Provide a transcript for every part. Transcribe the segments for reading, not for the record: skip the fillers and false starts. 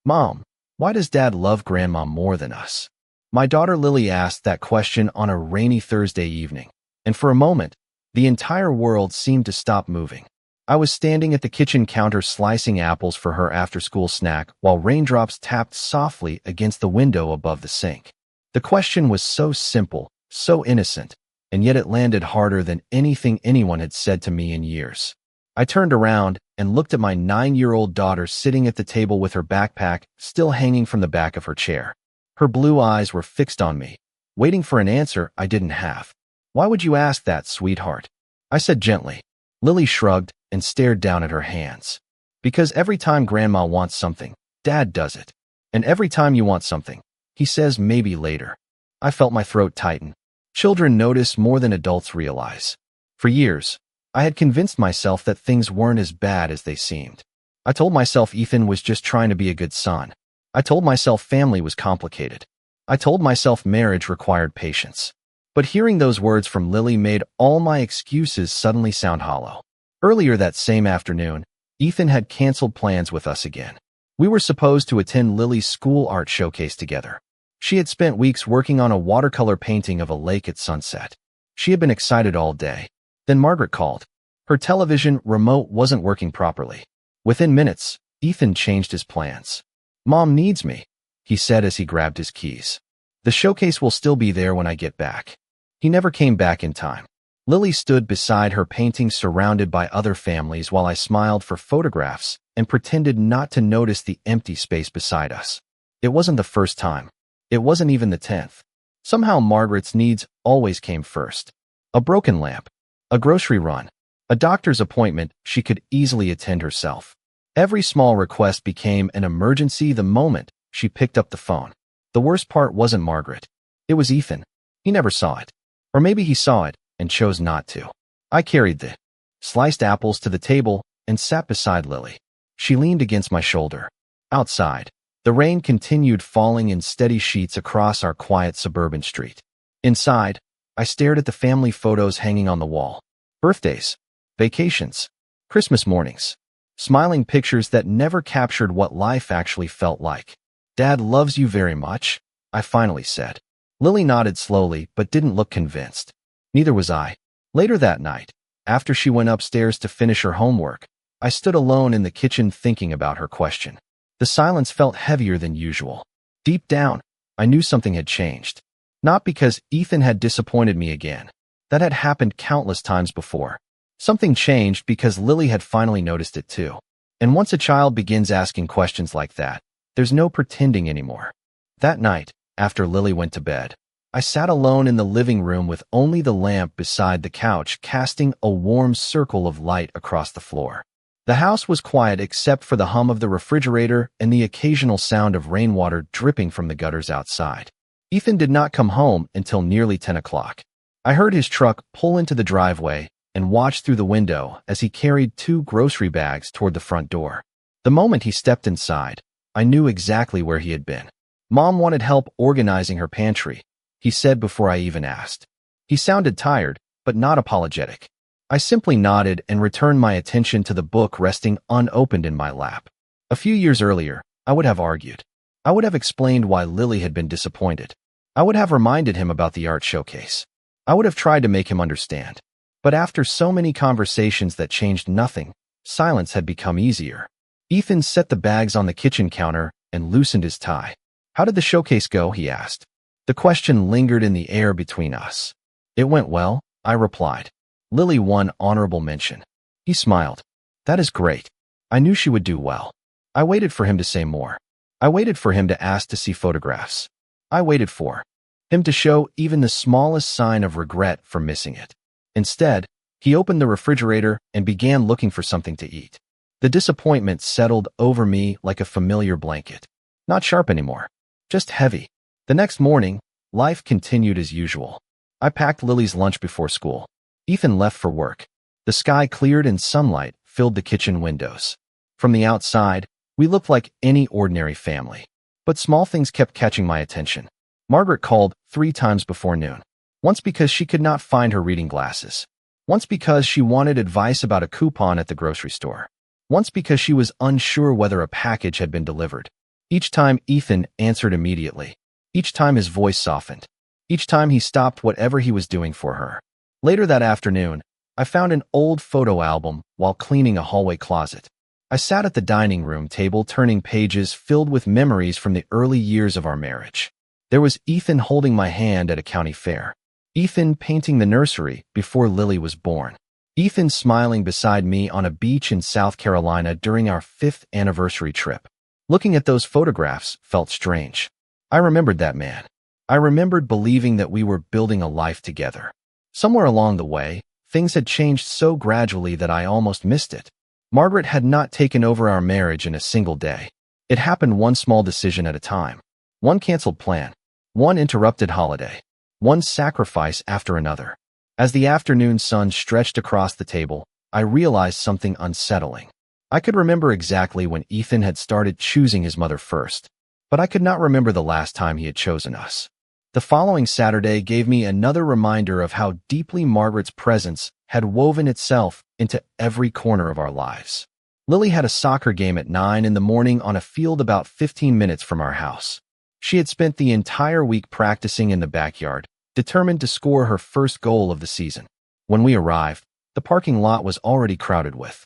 Mom, why does Dad love Grandma more than us? My daughter Lily asked that question on a rainy Thursday evening, and for a moment, the entire world seemed to stop moving. I was standing at the kitchen counter slicing apples for her after-school snack while raindrops tapped softly against the window above the sink. The question was so simple, so innocent, and yet it landed harder than anything anyone had said to me in years. I turned around and looked at my 9-year-old daughter sitting at the table with her backpack still hanging from the back of her chair. Her blue eyes were fixed on me, waiting for an answer I didn't have. "Why would you ask that, sweetheart?" I said gently. Lily shrugged and stared down at her hands. "Because every time Grandma wants something, Dad does it. And every time you want something, he says maybe later." I felt my throat tighten. Children notice more than adults realize. For years, I had convinced myself that things weren't as bad as they seemed. I told myself Ethan was just trying to be a good son. I told myself family was complicated. I told myself marriage required patience. But hearing those words from Lily made all my excuses suddenly sound hollow. Earlier that same afternoon, Ethan had canceled plans with us again. We were supposed to attend Lily's school art showcase together. She had spent weeks working on a watercolor painting of a lake at sunset. She had been excited all day. Then Margaret called. Her television remote wasn't working properly. Within minutes, Ethan changed his plans. "Mom needs me," he said as he grabbed his keys. "The showcase will still be there when I get back." He never came back in time. Lily stood beside her painting surrounded by other families while I smiled for photographs and pretended not to notice the empty space beside us. It wasn't the first time. It wasn't even the 10th. Somehow Margaret's needs always came first. A broken lamp, a grocery run, a doctor's appointment she could easily attend herself. Every small request became an emergency the moment she picked up the phone. The worst part wasn't Margaret. It was Ethan. He never saw it. Or maybe he saw it and chose not to. I carried the sliced apples to the table and sat beside Lily. She leaned against my shoulder. Outside, the rain continued falling in steady sheets across our quiet suburban street. Inside, I stared at the family photos hanging on the wall. Birthdays, vacations, Christmas mornings. Smiling pictures that never captured what life actually felt like. "Dad loves you very much," I finally said. Lily nodded slowly but didn't look convinced. Neither was I. Later that night, after she went upstairs to finish her homework, I stood alone in the kitchen thinking about her question. The silence felt heavier than usual. Deep down, I knew something had changed. Not because Ethan had disappointed me again. That had happened countless times before. Something changed because Lily had finally noticed it too. And once a child begins asking questions like that, there's no pretending anymore. That night, after Lily went to bed, I sat alone in the living room with only the lamp beside the couch casting a warm circle of light across the floor. The house was quiet except for the hum of the refrigerator and the occasional sound of rainwater dripping from the gutters outside. Ethan did not come home until nearly 10 o'clock. I heard his truck pull into the driveway and watched through the window as he carried 2 grocery bags toward the front door. The moment he stepped inside, I knew exactly where he had been. "Mom wanted help organizing her pantry," he said before I even asked. He sounded tired, but not apologetic. I simply nodded and returned my attention to the book resting unopened in my lap. A few years earlier, I would have argued. I would have explained why Lily had been disappointed. I would have reminded him about the art showcase. I would have tried to make him understand. But after so many conversations that changed nothing, silence had become easier. Ethan set the bags on the kitchen counter and loosened his tie. "How did the showcase go?" he asked. The question lingered in the air between us. "It went well," I replied. "Lily won honorable mention." He smiled. "That is great. I knew she would do well." I waited for him to say more. I waited for him to ask to see photographs. I waited for him to show even the smallest sign of regret for missing it. Instead, he opened the refrigerator and began looking for something to eat. The disappointment settled over me like a familiar blanket. Not sharp anymore, just heavy. The next morning, life continued as usual. I packed Lily's lunch before school. Ethan left for work. The sky cleared and sunlight filled the kitchen windows. From the outside, we looked like any ordinary family. But small things kept catching my attention. Margaret called 3 times before noon. Once because she could not find her reading glasses. Once because she wanted advice about a coupon at the grocery store. Once because she was unsure whether a package had been delivered. Each time Ethan answered immediately. Each time his voice softened. Each time he stopped whatever he was doing for her. Later that afternoon, I found an old photo album while cleaning a hallway closet. I sat at the dining room table turning pages filled with memories from the early years of our marriage. There was Ethan holding my hand at a county fair. Ethan painting the nursery before Lily was born. Ethan smiling beside me on a beach in South Carolina during our 5th anniversary trip. Looking at those photographs felt strange. I remembered that man. I remembered believing that we were building a life together. Somewhere along the way, things had changed so gradually that I almost missed it. Margaret had not taken over our marriage in a single day. It happened one small decision at a time. One canceled plan. One interrupted holiday. One sacrifice after another. As the afternoon sun stretched across the table, I realized something unsettling. I could remember exactly when Ethan had started choosing his mother first, but I could not remember the last time he had chosen us. The following Saturday gave me another reminder of how deeply Margaret's presence had woven itself into every corner of our lives. Lily had a soccer game at 9 in the morning on a field about 15 minutes from our house. She had spent the entire week practicing in the backyard, determined to score her first goal of the season. When we arrived, the parking lot was already crowded with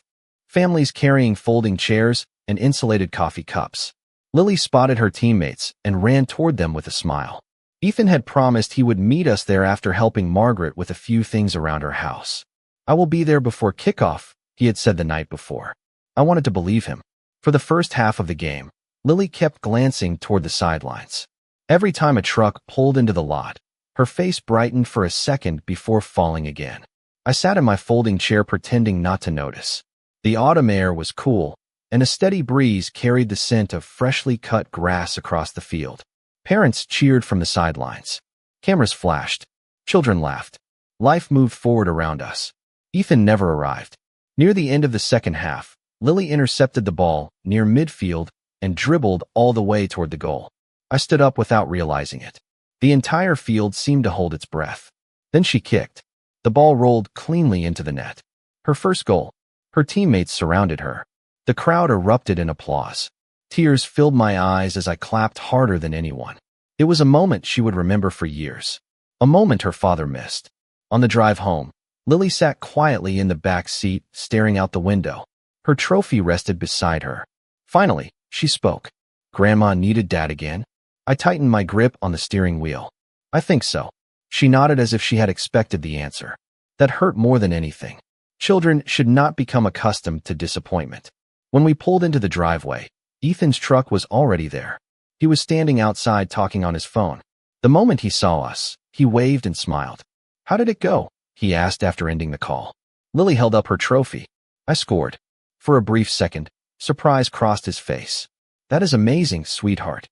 families carrying folding chairs and insulated coffee cups. Lily spotted her teammates and ran toward them with a smile. Ethan had promised he would meet us there after helping Margaret with a few things around her house. "I will be there before kickoff," he had said the night before. I wanted to believe him. For the first half of the game, Lily kept glancing toward the sidelines. Every time a truck pulled into the lot, her face brightened for a second before falling again. I sat in my folding chair pretending not to notice. The autumn air was cool, and a steady breeze carried the scent of freshly cut grass across the field. Parents cheered from the sidelines. Cameras flashed. Children laughed. Life moved forward around us. Ethan never arrived. Near the end of the second half, Lily intercepted the ball near midfield and dribbled all the way toward the goal. I stood up without realizing it. The entire field seemed to hold its breath. Then she kicked. The ball rolled cleanly into the net. Her first goal. Her teammates surrounded her. The crowd erupted in applause. Tears filled my eyes as I clapped harder than anyone. It was a moment she would remember for years. A moment her father missed. On the drive home, Lily sat quietly in the back seat, staring out the window. Her trophy rested beside her. Finally, she spoke. "Grandma needed Dad again?" I tightened my grip on the steering wheel. "I think so." She nodded as if she had expected the answer. That hurt more than anything. Children should not become accustomed to disappointment. When we pulled into the driveway, Ethan's truck was already there. He was standing outside talking on his phone. The moment he saw us, he waved and smiled. "How did it go?" he asked after ending the call. Lily held up her trophy. "I scored." For a brief second, surprise crossed his face. "That is amazing, sweetheart."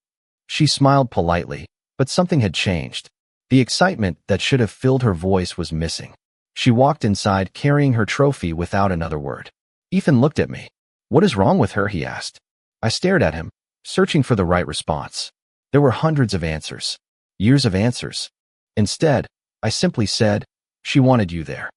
She smiled politely, but something had changed. The excitement that should have filled her voice was missing. She walked inside carrying her trophy without another word. Ethan looked at me. "What is wrong with her?" he asked. I stared at him, searching for the right response. There were hundreds of answers. Years of answers. Instead, I simply said, "She wanted you there."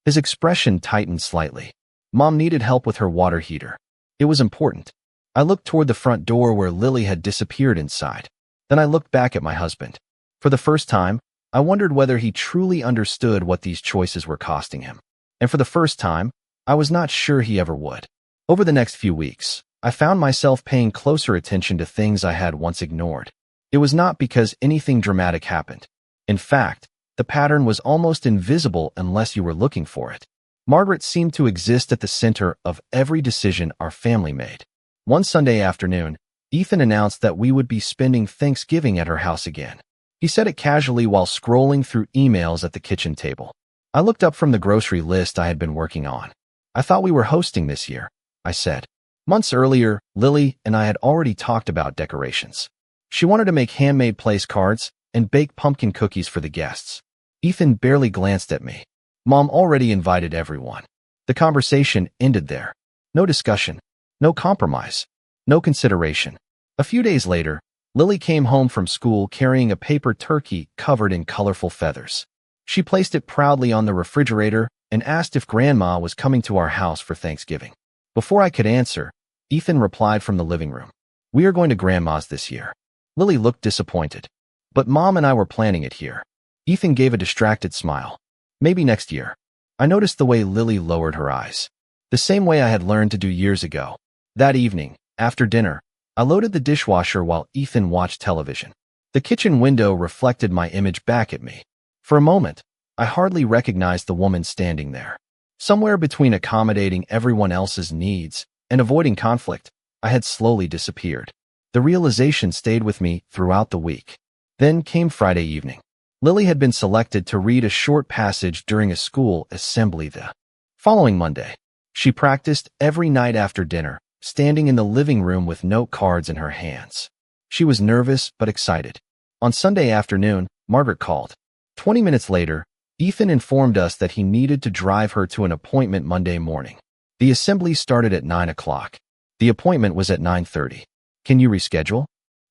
His expression tightened slightly. Mom needed help with her water heater. It was important. I looked toward the front door where Lily had disappeared inside. Then I looked back at my husband. For the first time, I wondered whether he truly understood what these choices were costing him. And for the first time, I was not sure he ever would. Over the next few weeks, I found myself paying closer attention to things I had once ignored. It was not because anything dramatic happened. In fact, the pattern was almost invisible unless you were looking for it. Margaret seemed to exist at the center of every decision our family made. One Sunday afternoon, Ethan announced that we would be spending Thanksgiving at her house again. He said it casually while scrolling through emails at the kitchen table. I looked up from the grocery list I had been working on. "I thought we were hosting this year," I said. Months earlier, Lily and I had already talked about decorations. She wanted to make handmade place cards and bake pumpkin cookies for the guests. Ethan barely glanced at me. Mom already invited everyone. The conversation ended there. No discussion. No compromise. No consideration. A few days later, Lily came home from school carrying a paper turkey covered in colorful feathers. She placed it proudly on the refrigerator and asked if Grandma was coming to our house for Thanksgiving. Before I could answer, Ethan replied from the living room. We are going to Grandma's this year. Lily looked disappointed. But Mom and I were planning it here. Ethan gave a distracted smile. Maybe next year. I noticed the way Lily lowered her eyes. The same way I had learned to do years ago. That evening, after dinner, I loaded the dishwasher while Ethan watched television. The kitchen window reflected my image back at me. For a moment, I hardly recognized the woman standing there. Somewhere between accommodating everyone else's needs and avoiding conflict, I had slowly disappeared. The realization stayed with me throughout the week. Then came Friday evening. Lily had been selected to read a short passage during a school assembly the following Monday. She practiced every night after dinner, standing in the living room with note cards in her hands. She was nervous but excited. On Sunday afternoon, Margaret called. 20 minutes later, Ethan informed us that he needed to drive her to an appointment Monday morning. The assembly started at 9 o'clock. The appointment was at 9:30. Can you reschedule?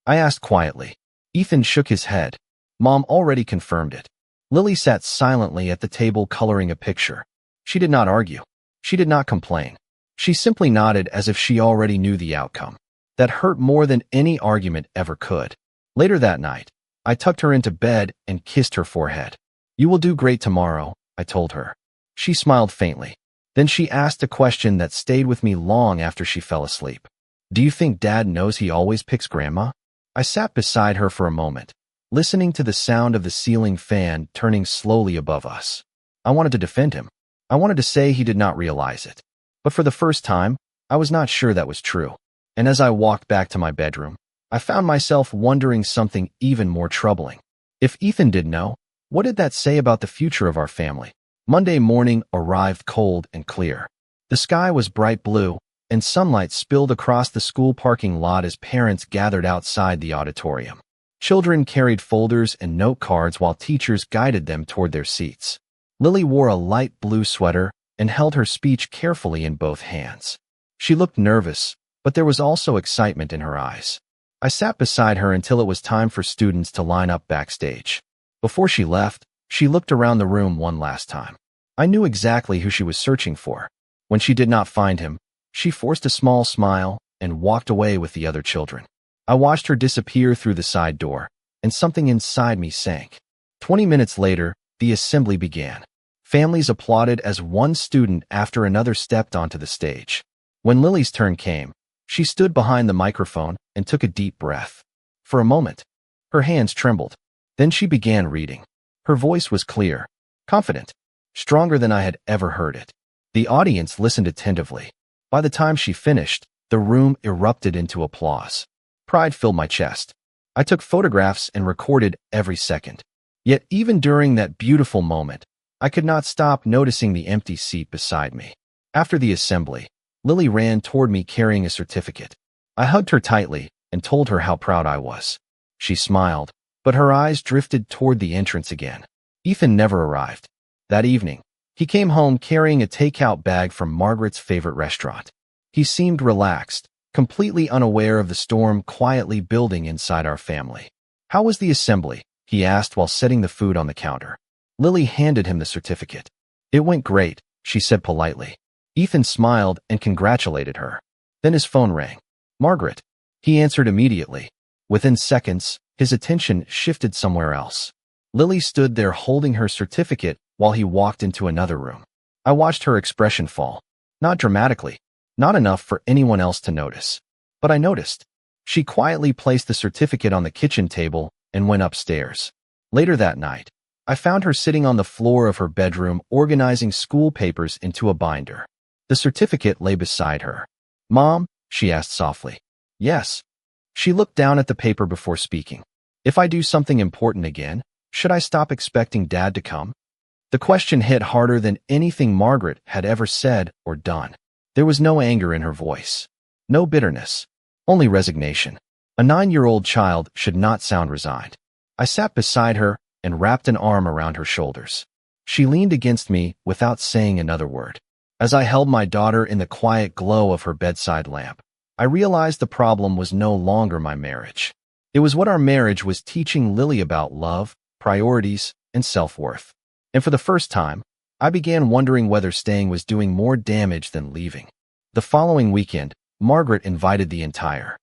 I asked quietly. Ethan shook his head. Mom already confirmed it. Lily sat silently at the table coloring a picture. She did not argue. She did not complain. She simply nodded as if she already knew the outcome. That hurt more than any argument ever could. Later that night, I tucked her into bed and kissed her forehead. You will do great tomorrow, I told her. She smiled faintly. Then she asked a question that stayed with me long after she fell asleep. Do you think Dad knows he always picks Grandma? I sat beside her for a moment, listening to the sound of the ceiling fan turning slowly above us. I wanted to defend him. I wanted to say he did not realize it. But for the first time, I was not sure that was true. And as I walked back to my bedroom, I found myself wondering something even more troubling. If Ethan did know, what did that say about the future of our family? Monday morning arrived cold and clear. The sky was bright blue, and sunlight spilled across the school parking lot as parents gathered outside the auditorium. Children carried folders and note cards while teachers guided them toward their seats. Lily wore a light blue sweater and held her speech carefully in both hands. She looked nervous, but there was also excitement in her eyes. I sat beside her until it was time for students to line up backstage. Before she left, she looked around the room one last time. I knew exactly who she was searching for. When she did not find him, she forced a small smile and walked away with the other children. I watched her disappear through the side door, and something inside me sank. 20 minutes later, the assembly began. Families applauded as one student after another stepped onto the stage. When Lily's turn came, she stood behind the microphone and took a deep breath. For a moment, her hands trembled. Then she began reading. Her voice was clear, confident, stronger than I had ever heard it. The audience listened attentively. By the time she finished, the room erupted into applause. Pride filled my chest. I took photographs and recorded every second. Yet even during that beautiful moment, I could not stop noticing the empty seat beside me. After the assembly, Lily ran toward me carrying a certificate. I hugged her tightly and told her how proud I was. She smiled, but her eyes drifted toward the entrance again. Ethan never arrived. That evening, he came home carrying a takeout bag from Margaret's favorite restaurant. He seemed relaxed, completely unaware of the storm quietly building inside our family. How was the assembly? He asked while setting the food on the counter. Lily handed him the certificate. It went great, she said politely. Ethan smiled and congratulated her. Then his phone rang. Margaret. He answered immediately. Within seconds, his attention shifted somewhere else. Lily stood there holding her certificate while he walked into another room. I watched her expression fall. Not dramatically, not enough for anyone else to notice. But I noticed. She quietly placed the certificate on the kitchen table and went upstairs. Later that night, I found her sitting on the floor of her bedroom organizing school papers into a binder. The certificate lay beside her. Mom? She asked softly. Yes. She looked down at the paper before speaking. If I do something important again, should I stop expecting Dad to come? The question hit harder than anything Margaret had ever said or done. There was no anger in her voice. No bitterness. Only resignation. A 9-year-old child should not sound resigned. I sat beside her and wrapped an arm around her shoulders. She leaned against me without saying another word. As I held my daughter in the quiet glow of her bedside lamp, I realized the problem was no longer my marriage. It was what our marriage was teaching Lily about love, priorities, and self-worth. And for the first time, I began wondering whether staying was doing more damage than leaving. The following weekend, Margaret invited the entire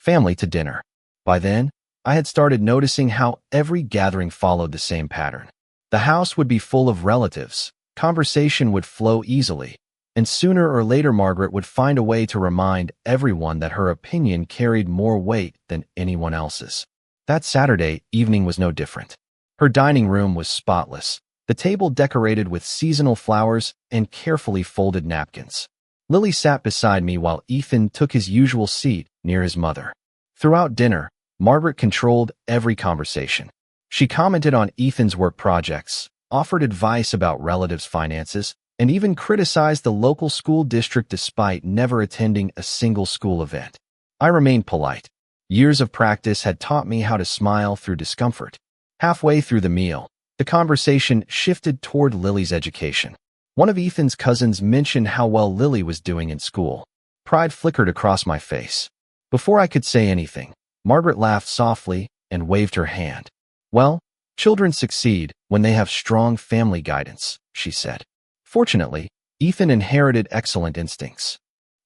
family to dinner. By then, I had started noticing how every gathering followed the same pattern. The house would be full of relatives, conversation would flow easily, and sooner or later Margaret would find a way to remind everyone that her opinion carried more weight than anyone else's. That Saturday evening was no different. Her dining room was spotless, the table decorated with seasonal flowers and carefully folded napkins. Lily sat beside me while Ethan took his usual seat near his mother. Throughout dinner, Margaret controlled every conversation. She commented on Ethan's work projects, offered advice about relatives' finances, and even criticized the local school district despite never attending a single school event. I remained polite. Years of practice had taught me how to smile through discomfort. Halfway through the meal, the conversation shifted toward Lily's education. One of Ethan's cousins mentioned how well Lily was doing in school. Pride flickered across my face. Before I could say anything, Margaret laughed softly and waved her hand. "Well, children succeed when they have strong family guidance," she said. Fortunately, Ethan inherited excellent instincts.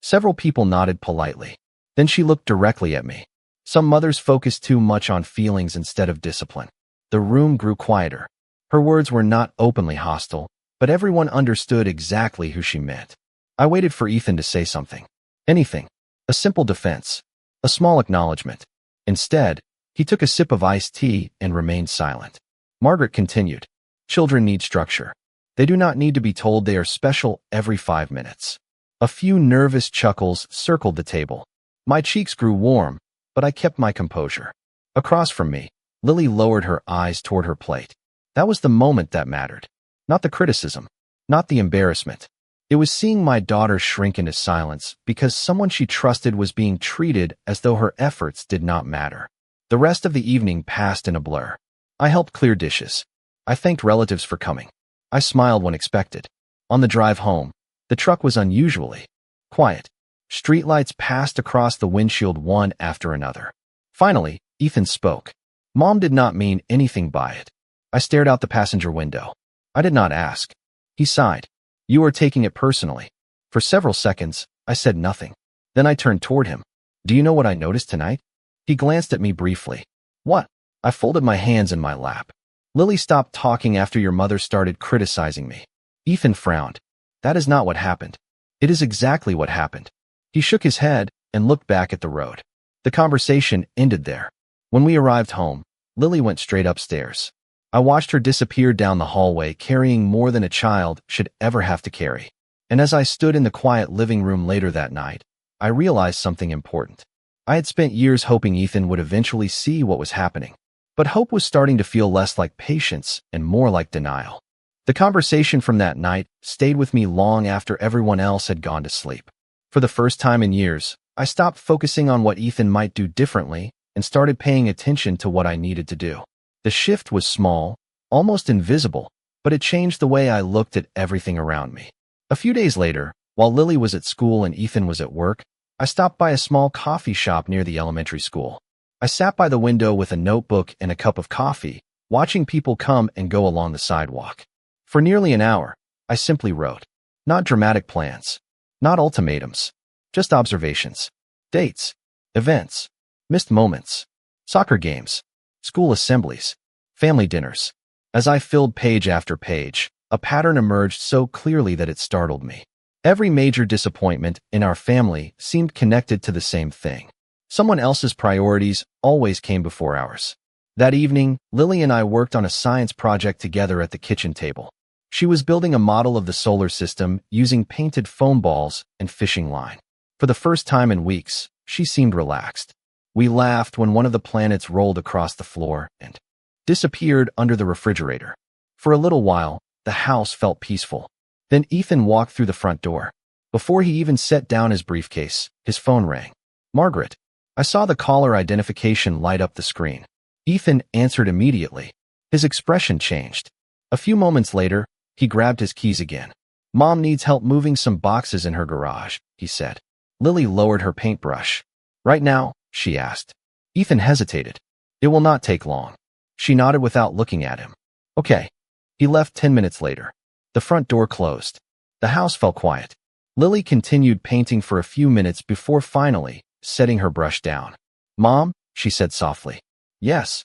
Several people nodded politely. Then she looked directly at me. Some mothers focused too much on feelings instead of discipline. The room grew quieter. Her words were not openly hostile, but everyone understood exactly who she meant. I waited for Ethan to say something. Anything. A simple defense. A small acknowledgement. Instead, he took a sip of iced tea and remained silent. Margaret continued. "Children need structure. They do not need to be told they are special every 5 minutes." A few nervous chuckles circled the table. My cheeks grew warm, but I kept my composure. Across from me, Lily lowered her eyes toward her plate. That was the moment that mattered. Not the criticism, not the embarrassment. It was seeing my daughter shrink into silence because someone she trusted was being treated as though her efforts did not matter. The rest of the evening passed in a blur. I helped clear dishes. I thanked relatives for coming. I smiled when expected. On the drive home, the truck was unusually quiet. Streetlights passed across the windshield one after another. Finally, Ethan spoke. Mom did not mean anything by it. I stared out the passenger window. I did not ask. He sighed. "You are taking it personally." For several seconds, I said nothing. Then I turned toward him. "Do you know what I noticed tonight?" He glanced at me briefly. "What?" I folded my hands in my lap. "Lily stopped talking after your mother started criticizing me." Ethan frowned. "That is not what happened." "It is exactly what happened." He shook his head and looked back at the road. The conversation ended there. When we arrived home, Lily went straight upstairs. I watched her disappear down the hallway carrying more than a child should ever have to carry. And as I stood in the quiet living room later that night, I realized something important. I had spent years hoping Ethan would eventually see what was happening. But hope was starting to feel less like patience and more like denial. The conversation from that night stayed with me long after everyone else had gone to sleep. For the first time in years, I stopped focusing on what Ethan might do differently and started paying attention to what I needed to do. The shift was small, almost invisible, but it changed the way I looked at everything around me. A few days later, while Lily was at school and Ethan was at work, I stopped by a small coffee shop near the elementary school. I sat by the window with a notebook and a cup of coffee, watching people come and go along the sidewalk. For nearly an hour, I simply wrote. Not dramatic plans, not ultimatums, just observations, dates, events, missed moments, soccer games, school assemblies, family dinners. As I filled page after page, a pattern emerged so clearly that it startled me. Every major disappointment in our family seemed connected to the same thing. Someone else's priorities always came before ours. That evening, Lily and I worked on a science project together at the kitchen table. She was building a model of the solar system using painted foam balls and fishing line. For the first time in weeks, she seemed relaxed. We laughed when one of the planets rolled across the floor and disappeared under the refrigerator. For a little while, the house felt peaceful. Then Ethan walked through the front door. Before he even set down his briefcase, his phone rang. Margaret. I saw the caller identification light up the screen. Ethan answered immediately. His expression changed. A few moments later, he grabbed his keys again. Mom needs help moving some boxes in her garage, he said. Lily lowered her paintbrush. Right now, she asked. Ethan hesitated. It will not take long. She nodded without looking at him. Okay. He left 10 minutes later. The front door closed. The house fell quiet. Lily continued painting for a few minutes before finally setting her brush down. "Mom," she said softly. "Yes."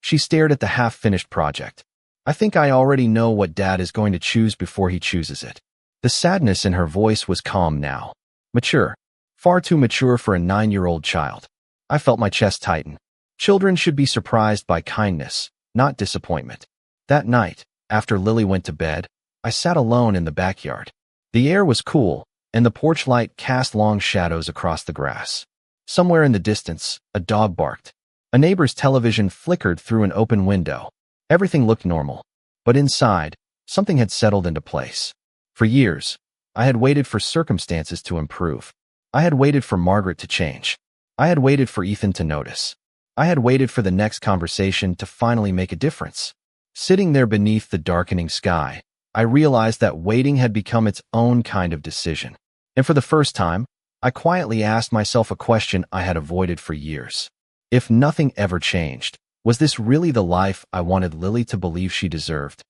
She stared at the half-finished project. "I think I already know what Dad is going to choose before he chooses it." The sadness in her voice was calm now. Mature. Far too mature for a 9-year-old child. I felt my chest tighten. Children should be surprised by kindness, not disappointment. That night, after Lily went to bed, I sat alone in the backyard. The air was cool, and the porch light cast long shadows across the grass. Somewhere in the distance, a dog barked. A neighbor's television flickered through an open window. Everything looked normal. But inside, something had settled into place. For years, I had waited for circumstances to improve. I had waited for Margaret to change. I had waited for Ethan to notice. I had waited for the next conversation to finally make a difference. Sitting there beneath the darkening sky, I realized that waiting had become its own kind of decision. And for the first time, I quietly asked myself a question I had avoided for years. If nothing ever changed, was this really the life I wanted Lily to believe she deserved?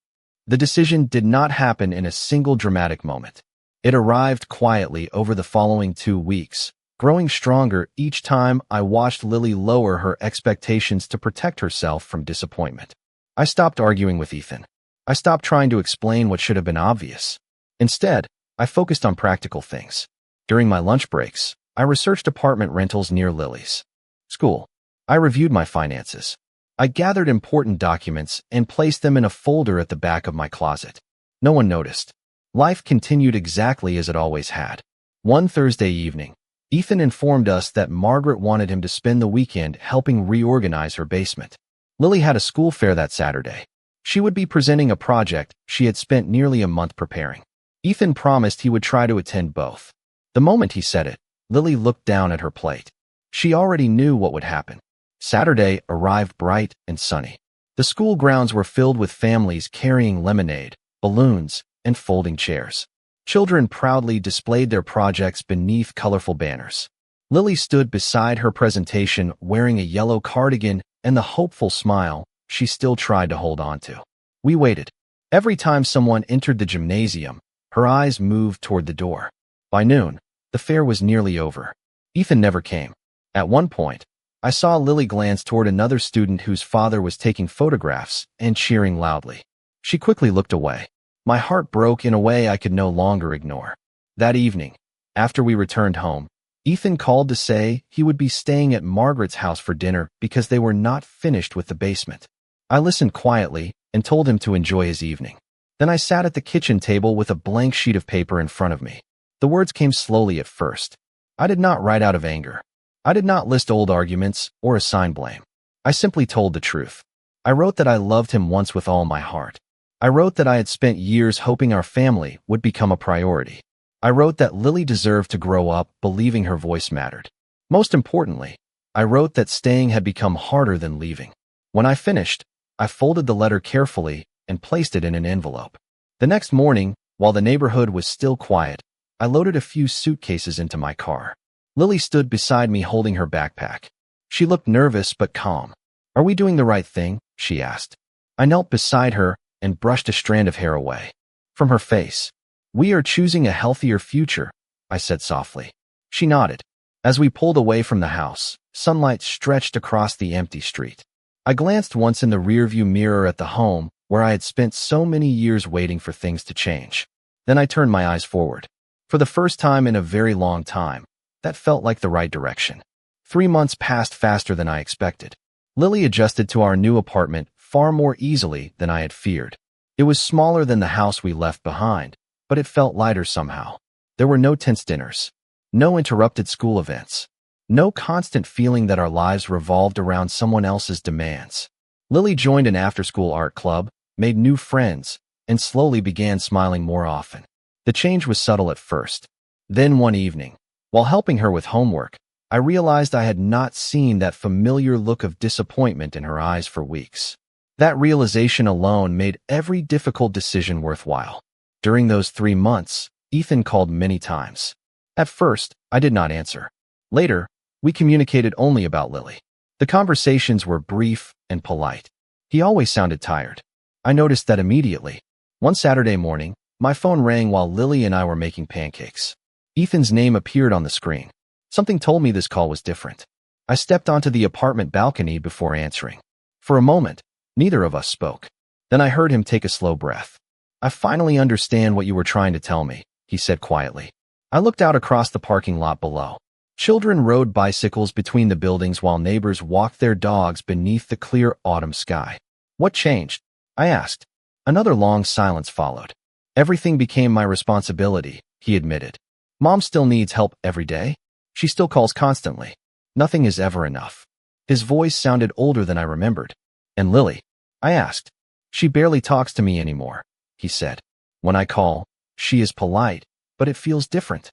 The decision did not happen in a single dramatic moment. It arrived quietly over the following 2 weeks, growing stronger each time I watched Lily lower her expectations to protect herself from disappointment. I stopped arguing with Ethan. I stopped trying to explain what should have been obvious. Instead, I focused on practical things. During my lunch breaks, I researched apartment rentals near Lily's school. I reviewed my finances. I gathered important documents and placed them in a folder at the back of my closet. No one noticed. Life continued exactly as it always had. One Thursday evening, Ethan informed us that Margaret wanted him to spend the weekend helping reorganize her basement. Lily had a school fair that Saturday. She would be presenting a project she had spent nearly a month preparing. Ethan promised he would try to attend both. The moment he said it, Lily looked down at her plate. She already knew what would happen. Saturday arrived bright and sunny. The school grounds were filled with families carrying lemonade, balloons, and folding chairs. Children proudly displayed their projects beneath colorful banners. Lily stood beside her presentation wearing a yellow cardigan and the hopeful smile she still tried to hold on to. We waited. Every time someone entered the gymnasium, her eyes moved toward the door. By noon, the fair was nearly over. Ethan never came. At one point, I saw Lily glance toward another student whose father was taking photographs and cheering loudly. She quickly looked away. My heart broke in a way I could no longer ignore. That evening, after we returned home, Ethan called to say he would be staying at Margaret's house for dinner because they were not finished with the basement. I listened quietly and told him to enjoy his evening. Then I sat at the kitchen table with a blank sheet of paper in front of me. The words came slowly at first. I did not write out of anger. I did not list old arguments or assign blame. I simply told the truth. I wrote that I loved him once with all my heart. I wrote that I had spent years hoping our family would become a priority. I wrote that Lily deserved to grow up believing her voice mattered. Most importantly, I wrote that staying had become harder than leaving. When I finished, I folded the letter carefully and placed it in an envelope. The next morning, while the neighborhood was still quiet, I loaded a few suitcases into my car. Lily stood beside me holding her backpack. She looked nervous but calm. "Are we doing the right thing?" she asked. I knelt beside her and brushed a strand of hair away from her face. "We are choosing a healthier future," I said softly. She nodded. As we pulled away from the house, sunlight stretched across the empty street. I glanced once in the rearview mirror at the home where I had spent so many years waiting for things to change. Then I turned my eyes forward. For the first time in a very long time, that felt like the right direction. 3 months passed faster than I expected. Lily adjusted to our new apartment far more easily than I had feared. It was smaller than the house we left behind, but it felt lighter somehow. There were no tense dinners, no interrupted school events, no constant feeling that our lives revolved around someone else's demands. Lily joined an after-school art club, made new friends, and slowly began smiling more often. The change was subtle at first. Then one evening, while helping her with homework, I realized I had not seen that familiar look of disappointment in her eyes for weeks. That realization alone made every difficult decision worthwhile. During those 3 months, Ethan called many times. At first, I did not answer. Later, we communicated only about Lily. The conversations were brief and polite. He always sounded tired. I noticed that immediately. One Saturday morning, my phone rang while Lily and I were making pancakes. Ethan's name appeared on the screen. Something told me this call was different. I stepped onto the apartment balcony before answering. For a moment, neither of us spoke. Then I heard him take a slow breath. I finally understand what you were trying to tell me, he said quietly. I looked out across the parking lot below. Children rode bicycles between the buildings while neighbors walked their dogs beneath the clear autumn sky. What changed? I asked. Another long silence followed. Everything became my responsibility, he admitted. Mom still needs help every day. She still calls constantly. Nothing is ever enough. His voice sounded older than I remembered. And Lily? I asked. She barely talks to me anymore, he said. When I call, she is polite, but it feels different.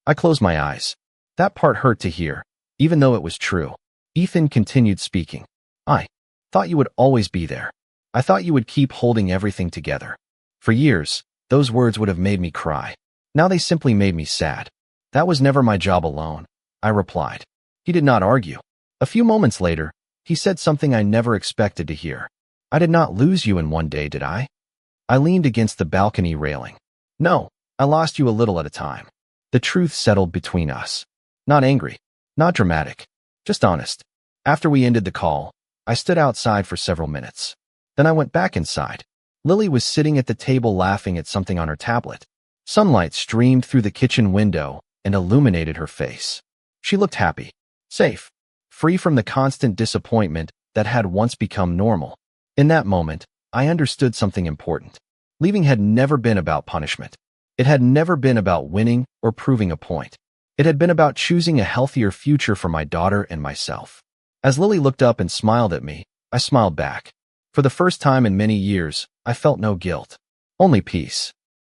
I closed my eyes. That part hurt to hear, even though it was true. Ethan continued speaking. I thought you would always be there. I thought you would keep holding everything together. For years, those words would have made me cry. Now they simply made me sad. That was never my job alone, I replied. He did not argue. A few moments later, he said something I never expected to hear. I did not lose you in one day, did I? I leaned against the balcony railing. No, I lost you a little at a time. The truth settled between us. Not angry, not dramatic, just honest. After we ended the call, I stood outside for several minutes. Then I went back inside. Lily was sitting at the table laughing at something on her tablet. Sunlight streamed through the kitchen window and illuminated her face. She looked happy, safe, free from the constant disappointment that had once become normal. In that moment, I understood something important. Leaving had never been about punishment. It had never been about winning or proving a point. It had been about choosing a healthier future for my daughter and myself. As Lily looked up and smiled at me, I smiled back. For the first time in many years, I felt no guilt, only peace.